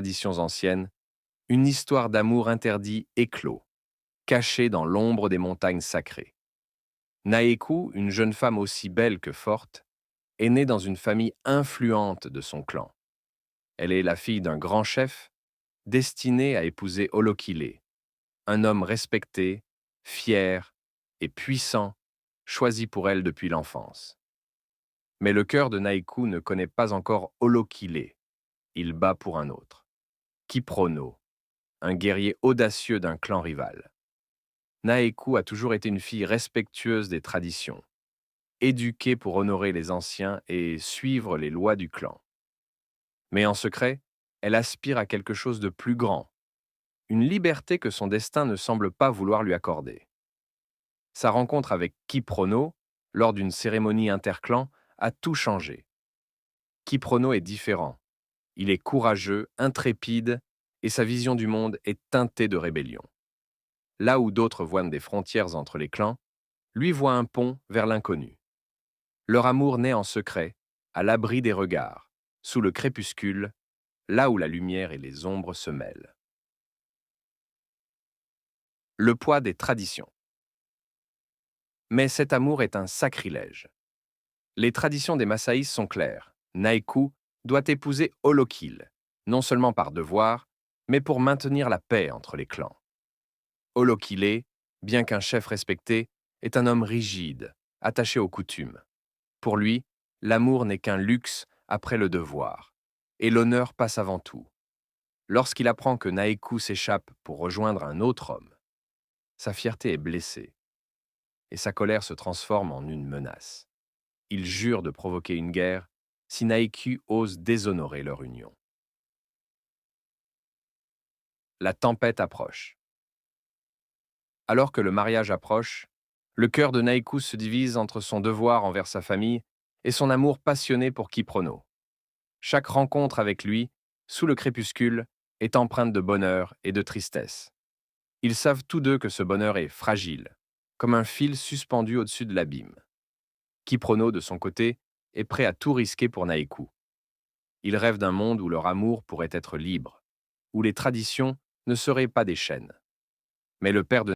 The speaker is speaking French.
Traditions anciennes, une histoire d'amour interdit éclot, cachée dans l'ombre des montagnes sacrées. Naeku, une jeune femme aussi belle que forte, est née dans une famille influente de son clan. Elle est la fille d'un grand chef, destinée à épouser Olokile, un homme respecté, fier et puissant, choisi pour elle depuis l'enfance. Mais le cœur de Naeku ne connaît pas encore Olokile. Il bat pour un autre. Kiprono, un guerrier audacieux d'un clan rival. Naeku a toujours été une fille respectueuse des traditions, éduquée pour honorer les anciens et suivre les lois du clan. Mais en secret, elle aspire à quelque chose de plus grand, une liberté que son destin ne semble pas vouloir lui accorder. Sa rencontre avec Kiprono, lors d'une cérémonie interclan, a tout changé. Kiprono est différent. Il est courageux, intrépide, et sa vision du monde est teintée de rébellion. Là où d'autres voient des frontières entre les clans, lui voit un pont vers l'inconnu. Leur amour naît en secret, à l'abri des regards, sous le crépuscule, là où la lumière et les ombres se mêlent. Le poids des traditions. Mais cet amour est un sacrilège. Les traditions des Massaïs sont claires. Naeku doit épouser Olokil, non seulement par devoir, mais pour maintenir la paix entre les clans. Olokile, bien qu'un chef respecté, est un homme rigide, attaché aux coutumes. Pour lui, l'amour n'est qu'un luxe après le devoir, et l'honneur passe avant tout. Lorsqu'il apprend que Naeku s'échappe pour rejoindre un autre homme, sa fierté est blessée, et sa colère se transforme en une menace. Il jure de provoquer une guerre si Naeku ose déshonorer leur union. La tempête approche. Alors que le mariage approche, le cœur de Naeku se divise entre son devoir envers sa famille et son amour passionné pour Kiprono. Chaque rencontre avec lui, sous le crépuscule, est empreinte de bonheur et de tristesse. Ils savent tous deux que ce bonheur est fragile, comme un fil suspendu au-dessus de l'abîme. Kiprono, de son côté, est prêt à tout risquer pour Naeku. Ils rêvent d'un monde où leur amour pourrait être libre, où les traditions ne seraient pas des chaînes. Mais le père de